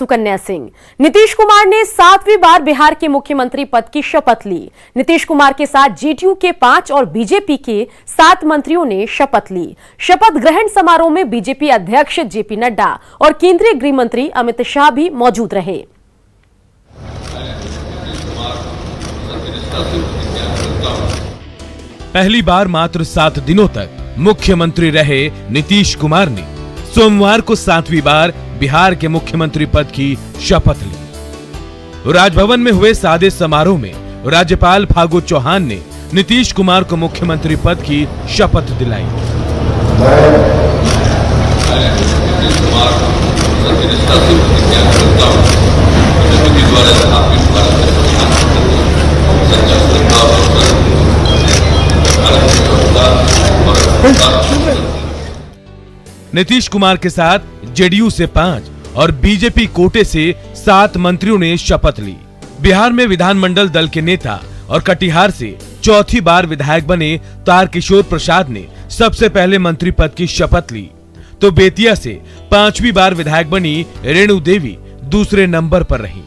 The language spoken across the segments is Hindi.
सुकन्या सिंह। नीतीश कुमार ने 7वीं बार बिहार के मुख्यमंत्री पद की शपथ ली। नीतीश कुमार के साथ जेडीयू के 5 और बीजेपी के 7 मंत्रियों ने शपथ ली। शपथ ग्रहण समारोह में बीजेपी अध्यक्ष जेपी नड्डा और केंद्रीय गृह मंत्री अमित शाह भी मौजूद रहे। पहली बार मात्र 7 दिनों तक मुख्यमंत्री रहे नीतीश कुमार ने सोमवार को 7वीं बार बिहार के मुख्यमंत्री पद की शपथ ली। राजभवन में हुए सादे समारोह में राज्यपाल फागू चौहान ने नीतीश कुमार को मुख्यमंत्री पद की शपथ दिलाई। नीतीश कुमार के साथ जेडीयू से 5 और बीजेपी कोटे से 7 मंत्रियों ने शपथ ली। बिहार में विधानमंडल दल के नेता और कटिहार से चौथी बार विधायक बने तारकिशोर प्रसाद ने सबसे पहले मंत्री पद की शपथ ली, तो बेतिया से 5वीं बार विधायक बनी रेणु देवी दूसरे नंबर पर रहीं।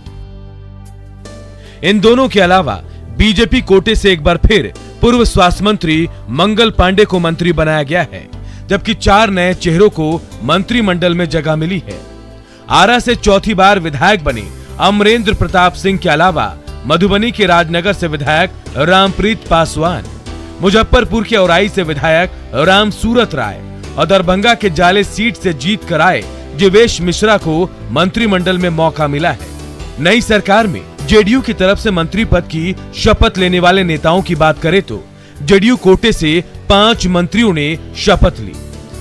इन दोनों के अलावा बीजेपी कोटे से एक बार फिर पूर्व स्वास्थ्य मंत्री मंगल पांडे को मंत्री बनाया गया है, जबकि 4 नए चेहरों को मंत्रिमंडल में जगह मिली है। आरा से चौथी बार विधायक बने अमरेंद्र प्रताप सिंह के अलावा मधुबनी के राजनगर से विधायक रामप्रीत पासवान, मुजफ्फरपुर के औराई से विधायक राम सूरत राय और दरभंगा के जाले सीट से जीत कर आए जीवेश मिश्रा को मंत्रिमंडल में मौका मिला है। नई सरकार में जेडीयू की तरफ से मंत्री पद की शपथ लेने वाले नेताओं की बात करें तो जेडीयू कोटे से 5 मंत्रियों ने शपथ ली,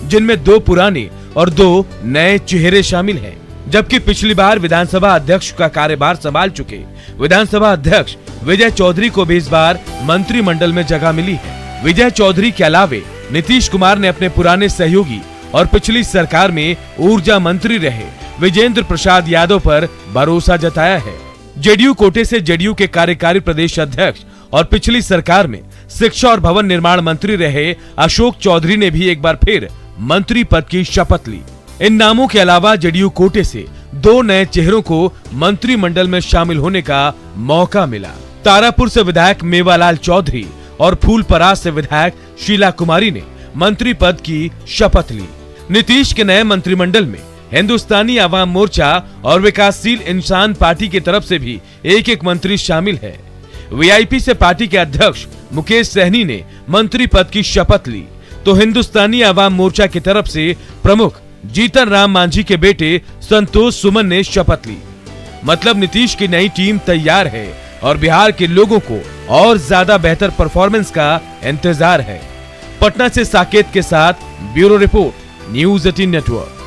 जिनमें 2 पुराने और 2 नए चेहरे शामिल हैं। जबकि पिछली बार विधानसभा अध्यक्ष का कार्यभार संभाल चुके विधानसभा अध्यक्ष विजय चौधरी को भी इस बार मंत्रिमंडल में जगह मिली है। विजय चौधरी के अलावे नीतीश कुमार ने अपने पुराने सहयोगी और पिछली सरकार में ऊर्जा मंत्री रहे विजेंद्र प्रसाद यादव पर भरोसा जताया है। जेडीयू कोटे से जेडीयू के कार्यकारी प्रदेश अध्यक्ष और पिछली सरकार में शिक्षा और भवन निर्माण मंत्री रहे अशोक चौधरी ने भी एक बार फिर मंत्री पद की शपथ ली। इन नामों के अलावा जेडीयू कोटे से 2 नए चेहरों को मंत्रिमंडल में शामिल होने का मौका मिला। तारापुर से विधायक मेवालाल चौधरी और फूलपरास से विधायक शीला कुमारी ने मंत्री पद की शपथ ली। नीतीश के नए मंत्रिमंडल में हिंदुस्तानी आवाम मोर्चा और विकासशील इंसान पार्टी की तरफ से भी एक मंत्री शामिल है। वीआईपी से पार्टी के अध्यक्ष मुकेश सहनी ने मंत्री पद की शपथ ली, तो हिंदुस्तानी आवाम मोर्चा की तरफ से प्रमुख जीतन राम मांझी के बेटे संतोष सुमन ने शपथ ली। मतलब नीतीश की नई टीम तैयार है और बिहार के लोगों को और ज्यादा बेहतर परफॉर्मेंस का इंतजार है। पटना से साकेत के साथ bureau report, news 18 network.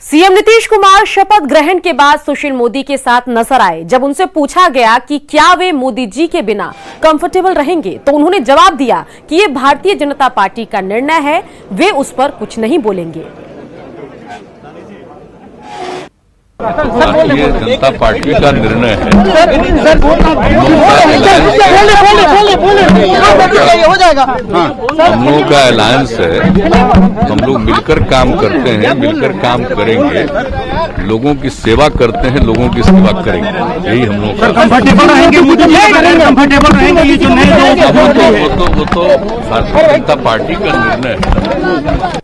CM Nitish Kumar शपथ ग्रहण के बाद सुशील मोदी के साथ नजर आए। जब उनसे पूछा गया कि क्या वे मोदी जी के बिना कंफर्टेबल रहेंगे, तो उन्होंने जवाब दिया कि ये भारतीय जनता पार्टी का निर्णय है, वे उस पर कुछ नहीं बोलेंगे। भारतीय जनता पार्टी का निर्णय है। हम लोगों का अलायंस है, हम लोग मिलकर काम करते हैं, मिलकर काम करेंगे, लोगों की सेवा करते हैं, लोगों की सेवा करेंगे, यही हम लोग कंफर्टेबल रहेंगे। कंफर्टेबल रहेंगे ये जो नए वो तो भारतीय जनता पार्टी का निर्णय है।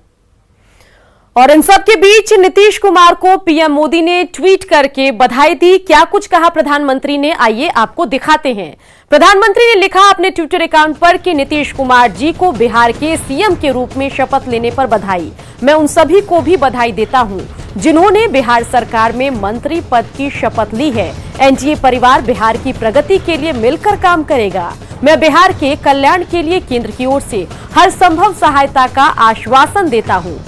और इन सब के बीच नीतीश कुमार को पीएम मोदी ने ट्वीट करके बधाई दी। क्या कुछ कहा प्रधानमंत्री ने, आइए आपको दिखाते हैं। प्रधानमंत्री ने लिखा अपने ट्विटर अकाउंट पर कि नीतीश कुमार जी को बिहार के सीएम के रूप में शपथ लेने पर बधाई। मैं उन सभी को भी बधाई देता हूं जिन्होंने बिहार सरकार में मंत्री पद की शपथ ली है। एनडीए परिवार बिहार की प्रगति के लिए मिलकर काम करेगा। मैं बिहार के कल्याण के लिए केंद्र की ओर से हर संभव सहायता का आश्वासन देता हूं।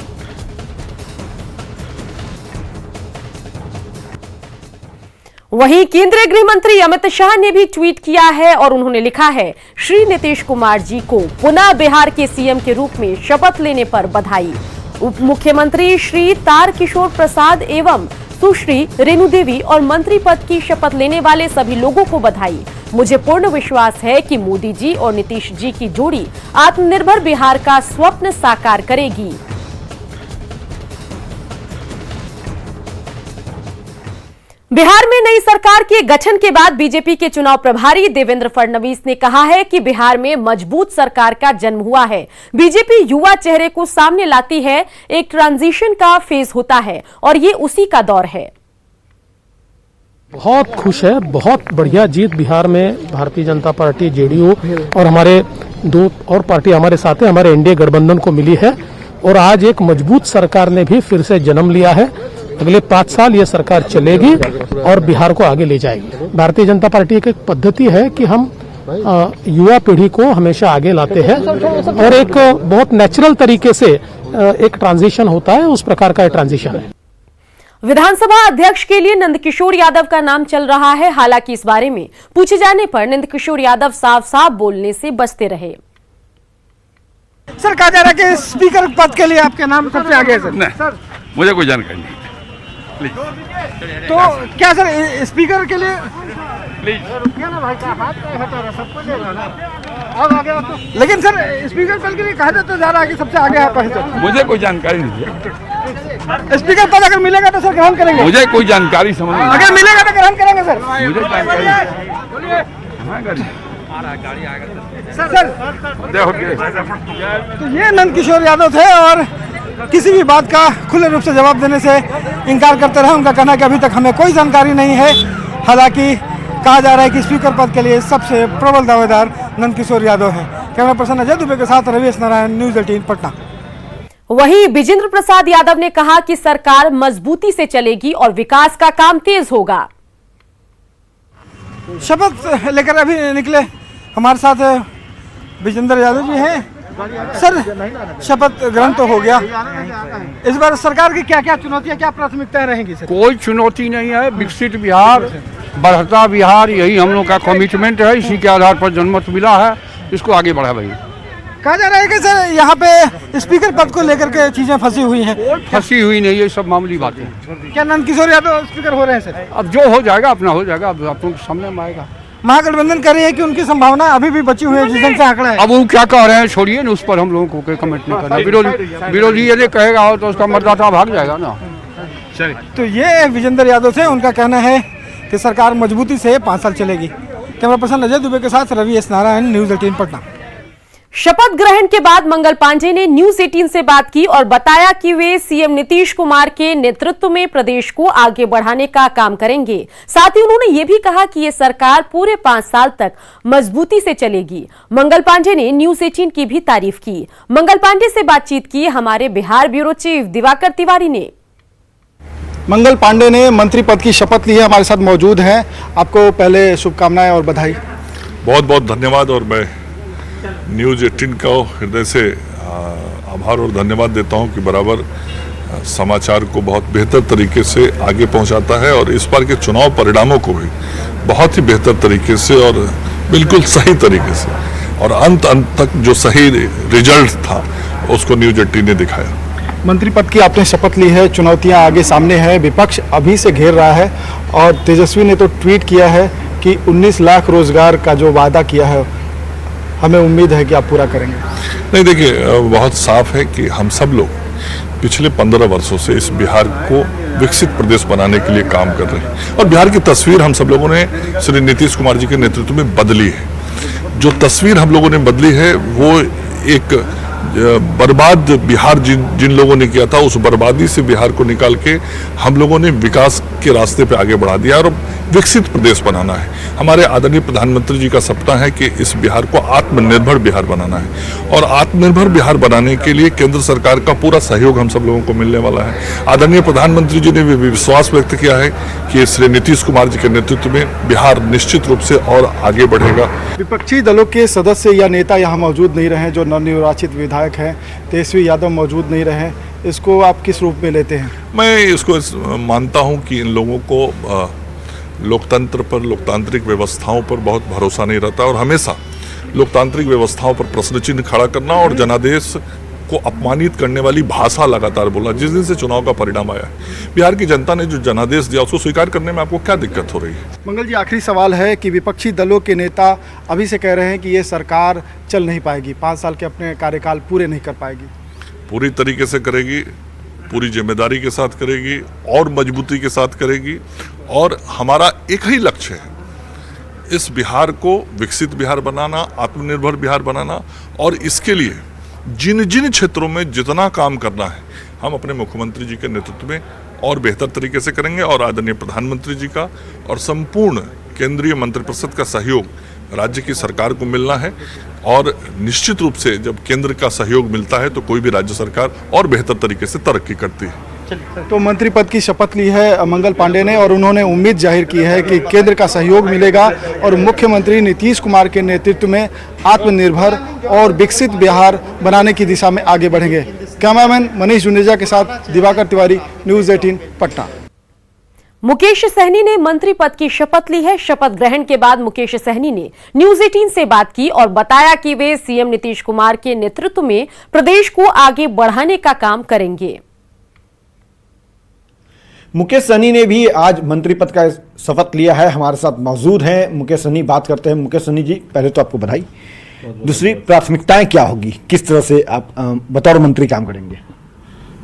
वहीं केंद्रीय गृह मंत्री अमित शाह ने भी ट्वीट किया है और उन्होंने लिखा है, श्री नीतीश कुमार जी को पुनः बिहार के सीएम के रूप में शपथ लेने पर बधाई। उप मुख्यमंत्री श्री तारकिशोर प्रसाद एवं सुश्री रेणु देवी और मंत्री पद की शपथ लेने वाले सभी लोगों को बधाई। मुझे पूर्ण विश्वास है कि मोदी जी और नीतीश जी की जोड़ी आत्मनिर्भर बिहार का स्वप्न साकार करेगी। बिहार में नई सरकार के गठन के बाद बीजेपी के चुनाव प्रभारी देवेंद्र फडणवीस ने कहा है कि बिहार में मजबूत सरकार का जन्म हुआ है। बीजेपी युवा चेहरे को सामने लाती है, एक ट्रांजिशन का फेज होता है और ये उसी का दौर है। बहुत खुश है, बहुत बढ़िया जीत बिहार में भारतीय जनता पार्टी, जेडीयू और हमारे दो और पार्टी हमारे साथ है, हमारे एनडीए गठबंधन को मिली है और आज एक मजबूत सरकार ने भी फिर से जन्म लिया है। अगले 5 साल ये सरकार चलेगी और बिहार को आगे ले जाएगी। भारतीय जनता पार्टी की एक पद्धति है कि हम युवा पीढ़ी को हमेशा आगे लाते हैं और एक बहुत नेचुरल तरीके से एक ट्रांजिशन होता है, उस प्रकार का ट्रांजिशन है। विधानसभा अध्यक्ष के लिए नंदकिशोर यादव का नाम चल रहा है। हालांकि इस बारे में पूछे जाने पर नंदकिशोर यादव साफ-साफ बोलने से बचते रहे। सर, कहा जा रहा है कि स्पीकर पद के लिए आपके नाम सबसे आगे है। सर नहीं, सर मुझे कोई जानकारी नहीं। प्लीज। तो क्या सर स्पीकर के लिए प्लीज लेकिन सर स्पीकर पद के लिए कहा जाता जा रहा है कि सबसे आगे आप हैं सर। मुझे कोई जानकारी नहीं है। स्पीकर पद अगर मिलेगा तो सर ग्रहण करेंगे। मुझे कोई जानकारी समझ नहीं। अगर मिलेगा तो ग्रहण करेंगे सर। मुझे जानकारी तो ये नंदकिशोर यादव थे और किसी भी बात का खुले रूप से जवाब देने से इनकार करते रहे। उनका कहना है कि अभी तक हमें कोई जानकारी नहीं है। हालांकि कहा जा रहा है कि स्पीकर पद के लिए सबसे प्रबल दावेदार नंदकिशोर यादव हैं। कैमरा पर्सन अजय दुबे के साथ रवीश नारायण, न्यूज़ 18 पटना। वहीं विजेंद्र प्रसाद यादव ने कहा कि सरकार मजबूती से चलेगी और विकास का काम तेज होगा। शपथ लेकर अभी निकले हमारे साथ विजेंद्र यादव जी हैं। सर, शपथ ग्रहण तो हो गया, इस बार सरकार की क्या क्या चुनौतियां, क्या प्राथमिकताएं रहेंगी सर? कोई चुनौती नहीं है। विकसित बिहार, बढ़ता बिहार, यही हम लोग का कमिटमेंट है। इसी के आधार पर जनमत मिला है, इसको आगे बढ़ा भाई। कहा जा रहा है कि सर यहाँ पे स्पीकर पद को लेकर के चीजें फंसी हुई हैं। फंसी हुई नहीं, ये सब मामूली बातें हैं। क्या नंदकिशोर यादव स्पीकर हो रहे हैं सर? अब जो हो जाएगा अपना हो जाएगा, अब आप लोग के सामने में आएगा। महागठबंधन कर रही है कि उनकी संभावना अभी भी बची हुई है, जिस ढंग से आंकड़ा है। अब वो क्या कह रहे हैं छोड़िए ना, उस पर हम लोगों को कोई कमेंट नहीं करना। विरोधी यदि कहेगा हो तो उसका मतदाता भाग जाएगा ना। तो ये विजेंद्र यादव थे, उनका कहना है कि सरकार मजबूती से 5 साल चलेगी। कैमरा पर्सन अजय दुबे के साथ रवीश नारायण, न्यूज़ 18 पटना। शपथ ग्रहण के बाद मंगल पांडे ने न्यूज़ 18 से बात की और बताया कि वे सीएम नीतीश कुमार के नेतृत्व में प्रदेश को आगे बढ़ाने का काम करेंगे। साथ ही उन्होंने ये भी कहा कि ये सरकार पूरे 5 साल तक मजबूती से चलेगी। मंगल पांडे ने न्यूज़ 18 की भी तारीफ की। मंगल पांडे से बातचीत की हमारे बिहार ब्यूरो चीफ दिवाकर तिवारी ने। मंगल पांडे ने मंत्री पद की शपथ ली है, हमारे साथ मौजूद हैं। आपको पहले शुभकामनाएं और बधाई। बहुत बहुत धन्यवाद और मैं न्यूज़ 18 का हृदय से आभार और धन्यवाद देता हूं कि बराबर समाचार को बहुत बेहतर तरीके से आगे पहुंचाता है और इस बार के चुनाव परिणामों को भी बहुत ही बेहतर तरीके से और बिल्कुल सही तरीके से और अंत तक जो सही रिजल्ट था उसको न्यूज़ 18 ने दिखाया। मंत्री पद की आपने शपथ ली है, चुनौतियां आगे सामने है, विपक्ष अभी से घेर रहा है और तेजस्वी ने तो ट्वीट किया है कि 19 लाख रोजगार का जो वादा किया है हमें उम्मीद है कि आप पूरा करेंगे। नहीं, देखिए बहुत साफ है कि हम सब लोग पिछले 15 वर्षों से इस बिहार को विकसित प्रदेश बनाने के लिए काम कर रहे हैं और बिहार की तस्वीर हम सब लोगों ने श्री नीतीश कुमार जी के नेतृत्व में बदली है। जो तस्वीर हम लोगों ने बदली है वो एक बर्बाद बिहार जिन लोगों ने किया था, उस बर्बादी से बिहार को निकाल के हम लोगों ने विकास के रास्ते पे आगे बढ़ा दिया और विकसित प्रदेश बनाना है। हमारे आदरणीय प्रधानमंत्री जी का सपना है कि इस बिहार को आत्मनिर्भर बिहार बनाना है और आत्मनिर्भर बिहार बनाने के लिए केंद्र सरकार का पूरा सहयोग हम सब लोगों को मिलने वाला है। आदरणीय प्रधानमंत्री जी ने भी विश्वास व्यक्त किया है कि श्री नीतीश कुमार जी के नेतृत्व में बिहार निश्चित रूप से और आगे बढ़ेगा। विपक्षी दलों के सदस्य या नेता यहाँ मौजूद नहीं रहे, जो नवनिर्वाचित विधायक हैं, तेजस्वी यादव मौजूद नहीं रहे, इसको आप किस रूप में लेते हैं? मैं इसको मानता हूं कि इन लोगों को लोकतंत्र पर, लोकतांत्रिक व्यवस्थाओं पर बहुत भरोसा नहीं रहता और हमेशा लोकतांत्रिक व्यवस्थाओं पर प्रश्न चिन्ह खड़ा करना और जनादेश को अपमानित करने वाली भाषा लगातार बोला। जिस दिन से चुनाव का परिणाम आया है, बिहार की जनता ने जो जनादेश दिया उसको स्वीकार करने में आपको क्या दिक्कत हो रही है? मंगल जी, आखिरी सवाल है कि विपक्षी दलों के नेता अभी से कह रहे हैं कि ये सरकार चल नहीं पाएगी, 5 साल के अपने कार्यकाल पूरे नहीं कर पाएगी। पूरी तरीके से करेगी। पूरी जिम्मेदारी के साथ करेगी और मजबूती के साथ करेगी। और हमारा एक ही लक्ष्य है, इस बिहार को विकसित बिहार बनाना, आत्मनिर्भर बिहार बनाना। और इसके लिए जिन जिन क्षेत्रों में जितना काम करना है हम अपने मुख्यमंत्री जी के नेतृत्व में और बेहतर तरीके से करेंगे। और आदरणीय प्रधानमंत्री जी का और संपूर्ण केंद्रीय मंत्रिपरिषद का सहयोग राज्य की सरकार को मिलना है। और निश्चित रूप से जब केंद्र का सहयोग मिलता है तो कोई भी राज्य सरकार और बेहतर तरीके से तरक्की करती है। तो मंत्री पद की शपथ ली है मंगल पांडे ने और उन्होंने उम्मीद जाहिर की है कि केंद्र का सहयोग मिलेगा और मुख्यमंत्री नीतीश कुमार के नेतृत्व में आत्मनिर्भर और विकसित बिहार बनाने की दिशा में आगे बढ़ेंगे। कैमरामैन मनीष जुनेजा के साथ दिवाकर तिवारी, न्यूज़ 18 पटना। मुकेश सहनी ने मंत्री पद की शपथ ली है। शपथ ग्रहण के बाद मुकेश सहनी ने न्यूज़ 18 से बात की और बताया कि वे सीएम नीतीश कुमार के नेतृत्व में प्रदेश को आगे बढ़ाने का काम करेंगे। मुकेश सहनी ने भी आज मंत्री पद का शपथ लिया है, हमारे साथ मौजूद हैं मुकेश सहनी। बात करते हैं मुकेश सहनी जी, पहले तो आपको बधाई। दूसरी, प्राथमिकताएं क्या होगी, किस तरह से आप बतौर मंत्री काम करेंगे?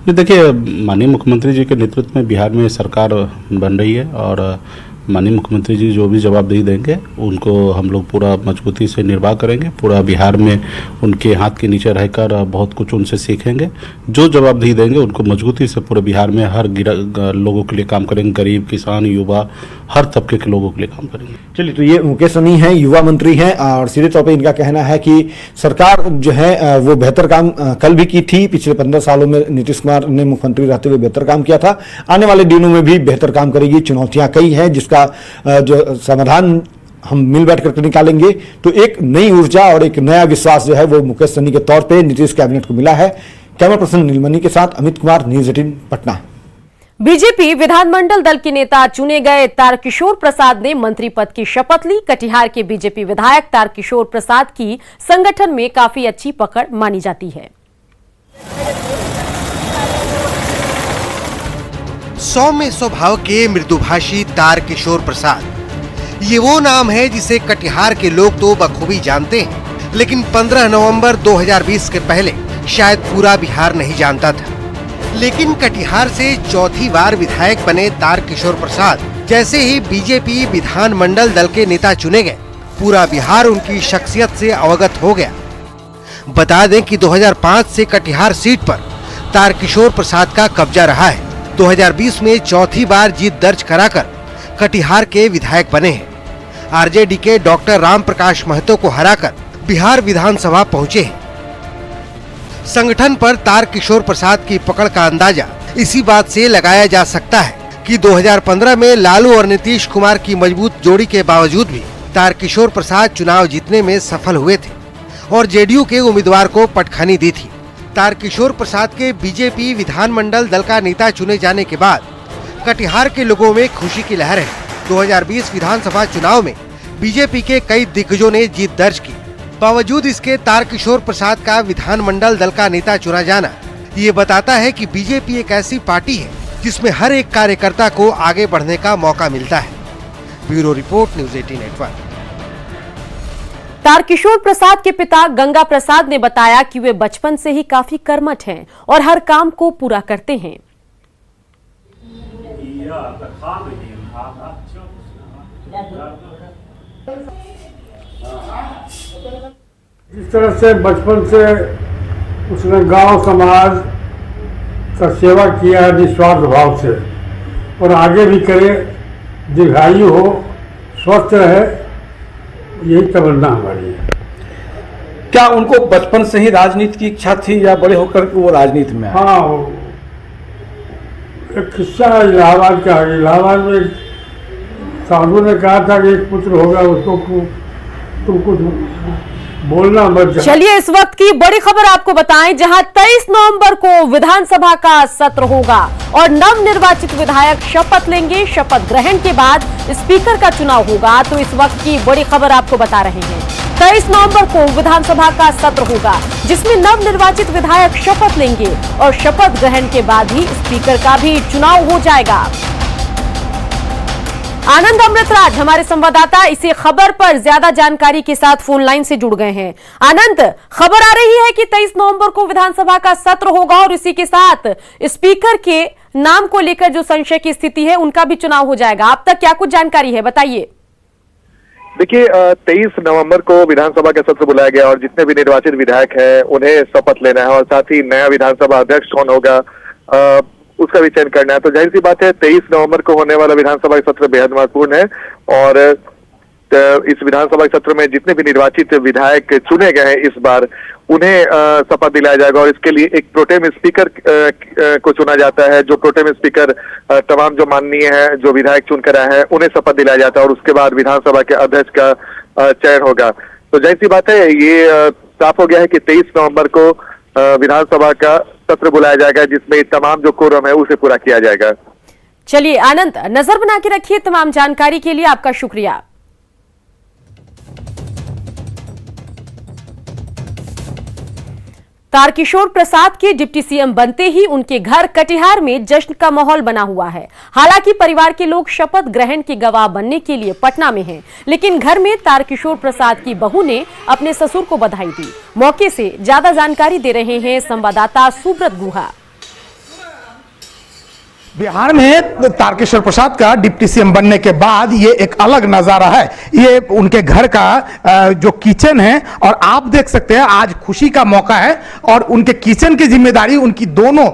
देखिए, माननीय मुख्यमंत्री जी के नेतृत्व में बिहार में सरकार बन रही है और माननीय मुख्यमंत्री जी जो भी जवाबदेही देंगे उनको हम लोग पूरा मजबूती से निर्वाह करेंगे। पूरा बिहार में उनके हाथ के नीचे रहकर बहुत कुछ उनसे सीखेंगे। जो जवाबदेही देंगे उनको मजबूती से पूरे बिहार में हर लोगों के लिए काम करेंगे। गरीब, किसान, युवा, हर तबके के लोगों के लिए काम करेंगे। चलिए, तो ये मुकेश सहनी हैं, युवा मंत्री हैं और सीधे तौर पर इनका कहना है कि सरकार जो है वो बेहतर काम कल भी की थी। पिछले 15 सालों में नीतीश कुमार ने मुख्यमंत्री रहते हुए बेहतर काम किया था, आने वाले दिनों में भी बेहतर काम करेगी। चुनौतियां कई हैं जिसका जो समाधान हम मिल बैठ करके निकालेंगे। तो एक नई ऊर्जा और एक नया विश्वास जो है वो मुकेश सहनी के तौर पे नीतीश कैबिनेट को मिला है। कैमरा पर्सन नीलमणि के साथ अमित कुमार, न्यूज़ 18 पटना। बीजेपी विधानमंडल दल के नेता चुने गए तारकिशोर प्रसाद ने मंत्री पद की शपथ ली। कटिहार के बीजेपी विधायक तारकिशोर प्रसाद की संगठन में काफी अच्छी पकड़ मानी जाती है। सौम्य स्वभाव के मृदुभाषी तारकिशोर प्रसाद, ये वो नाम है जिसे कटिहार के लोग तो बखूबी जानते हैं, लेकिन 15 नवंबर 2020 के पहले शायद पूरा बिहार नहीं जानता था। लेकिन कटिहार से चौथी बार विधायक बने तारकिशोर प्रसाद जैसे ही बीजेपी विधानमंडल दल के नेता चुने गए, पूरा बिहार उनकी शख्सियत से अवगत हो गया। बता दें कि 2005 से कटिहार सीट पर तारकिशोर प्रसाद का कब्जा रहा है। 2020 में चौथी बार जीत दर्ज कराकर कटिहार के विधायक बने हैं। आरजेडी के डॉक्टर राम प्रकाश महतो को हराकर बिहार विधानसभा पहुंचे हैं। संगठन पर तारकिशोर प्रसाद की पकड़ का अंदाजा इसी बात से लगाया जा सकता है कि 2015 में लालू और नीतीश कुमार की मजबूत जोड़ी के बावजूद भी तारकिशोर प्रसाद चुनाव जीतने में सफल हुए थे और जेडीयू के उम्मीदवार को पटखनी दी थी। तारकिशोर प्रसाद के बीजेपी विधानमंडल दल का नेता चुने जाने के बाद कटिहार के लोगों में खुशी की लहर है। 2020 विधानसभा चुनाव में बीजेपी के कई दिग्गजों ने जीत दर्ज की। बावजूद इसके तारकिशोर प्रसाद का विधानमंडल दल का नेता चुना जाना ये बताता है कि बीजेपी एक ऐसी पार्टी है जिसमें हर एक कार्यकर्ता को आगे बढ़ने का मौका मिलता है। Bureau report, news 18 network. Tarkishore Prasad के पिता गंगा प्रसाद ने बताया कि वे बचपन से ही काफी कर्मठ हैं और हर काम को पूरा करते हैं। इस तरह से बचपन से उसने गांव समाज का सेवा किया है निस्वार्थ भाव से और आगे भी करे, दीर्घायु हो, स्वस्थ रहे, यही तमन्ना हमारी है। क्या उनको बचपन से ही राजनीति की इच्छा थी या बड़े होकर वो राजनीति में? हाँ, एक किस्सा है इलाहाबाद का। इलाहाबाद में साधु ने कहा था कि एक पुत्र होगा, उसको तुम कुछ बोलना मत। चलिए, इस वक्त की बड़ी खबर आपको बताएं, जहां 23 नवंबर को विधानसभा का सत्र होगा और नवनिर्वाचित विधायक शपथ लेंगे। शपथ ग्रहण के बाद स्पीकर का चुनाव होगा। तो इस वक्त की बड़ी खबर आपको बता रहे हैं, 23 नवंबर को विधानसभा का सत्र होगा जिसमें नवनिर्वाचित विधायक शपथ लेंगे और शपथ ग्रहण के बाद ही स्पीकर का भी चुनाव हो जाएगा। आनंद अमृतराज हमारे संवाददाता इसी खबर पर ज्यादा जानकारी के साथ फोन लाइन से जुड़ गए हैं। आनंद, खबर आ रही है कि 23 नवंबर को विधानसभा का सत्र होगा और इसी के साथ स्पीकर के नाम को लेकर जो संशय की स्थिति है उनका भी चुनाव हो जाएगा। अब तक क्या कुछ जानकारी है, बताइए। देखिए, 23 नवंबर को विधानसभा का सत्र बुलाया गया और जितने भी निर्वाचित विधायक हैं उन्हें शपथ लेना है और साथ ही नया विधानसभा अध्यक्ष कौन होगा उसका भी चयन करना है। तो जाहिर सी बात है 23 नवंबर को होने वाला विधानसभा सत्र बेहद महत्वपूर्ण है और इस विधानसभा सत्र में जितने भी निर्वाचित विधायक चुने गए हैं इस बार उन्हें शपथ दिलाया जाएगा और इसके लिए एक प्रोटेम स्पीकर को चुना जाता है। जो प्रोटेम स्पीकर तमाम जो माननीय है जो विधायक चुनकर आए हैं उन्हें शपथ दिलाया जाता है और उसके बाद विधानसभा के अध्यक्ष का चयन होगा। तो जाहिर सी बात है ये साफ हो गया है कि 23 नवंबर को विधानसभा का सत्र बुलाया जाएगा जिसमें तमाम जो कोरम है उसे पूरा किया जाएगा। चलिए आनंद, नजर बना के रखिए। तमाम जानकारी के लिए आपका शुक्रिया। तारकिशोर प्रसाद के डिप्टी सीएम बनते ही उनके घर कटिहार में जश्न का माहौल बना हुआ है। हालांकि परिवार के लोग शपथ ग्रहण के गवाह बनने के लिए पटना में हैं, लेकिन घर में तारकिशोर प्रसाद की बहू ने अपने ससुर को बधाई दी। मौके से ज्यादा जानकारी दे रहे हैं संवाददाता सुब्रत गुहा। बिहार में तारकिशोर प्रसाद का डिप्टी सीएम बनने के बाद ये एक अलग नजारा है। ये उनके घर का जो किचन है और आप देख सकते हैं आज खुशी का मौका है और उनके किचन की जिम्मेदारी उनकी दोनों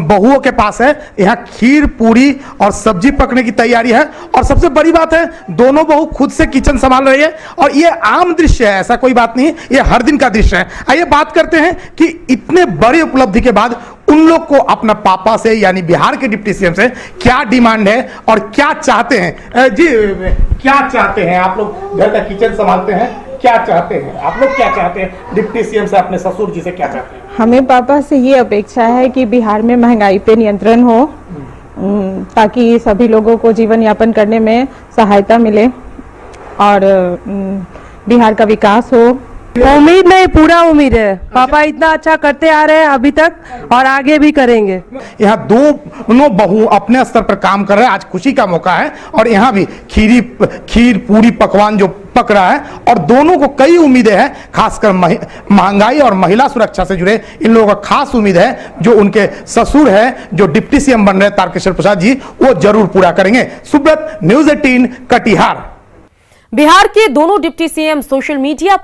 बहुओं के पास है। यहाँ खीर पूरी और सब्जी पकने की तैयारी है और सबसे बड़ी बात है दोनों बहू खुद से किचन संभाल रही है और ये आम दृश्य है, ऐसा कोई बात नहीं, ये हर दिन का दृश्य है। आइए बात करते हैं कि इतने बड़ी उपलब्धि के बाद उन लोग को अपना पापा से यानी बिहार के डिप्टी सीएम से क्या डिमांड है और क्या चाहते हैं। जी क्या चाहते हैं आप लोग? घर का किचन संभालते हैं, क्या चाहते हैं आप लोग? क्या चाहते हैं डिप्टी सीएम से? अपने ससुर जी से क्या चाहते हैं? हमें पापा से ये अपेक्षा है कि बिहार में महंगाई पे नियंत्रण हो ताकि सभी लोगों को जीवन यापन करने में सहायता मिले और बिहार का विकास हो। उम्मीद नहीं, पूरा उम्मीद है। पापा इतना अच्छा करते आ रहे हैं अभी तक और आगे भी करेंगे। यहाँ दोनों बहू अपने स्तर पर काम कर रहे हैं। आज खुशी का मौका है और यहाँ भी खीर पूरी पकवान जो पक रहा है और दोनों को कई उम्मीदें हैं, खासकर महंगाई और महिला सुरक्षा से जुड़े इन लोगों का खास उम्मीद है जो उनके ससुर है जो डिप्टी सीएम बन रहे तारकिशोर प्रसाद जी, वो जरूर पूरा करेंगे। सुब्रत, न्यूज़ 18 कटिहार। बिहार के दोनों डिप्टी सीएम सोशल मीडिया पर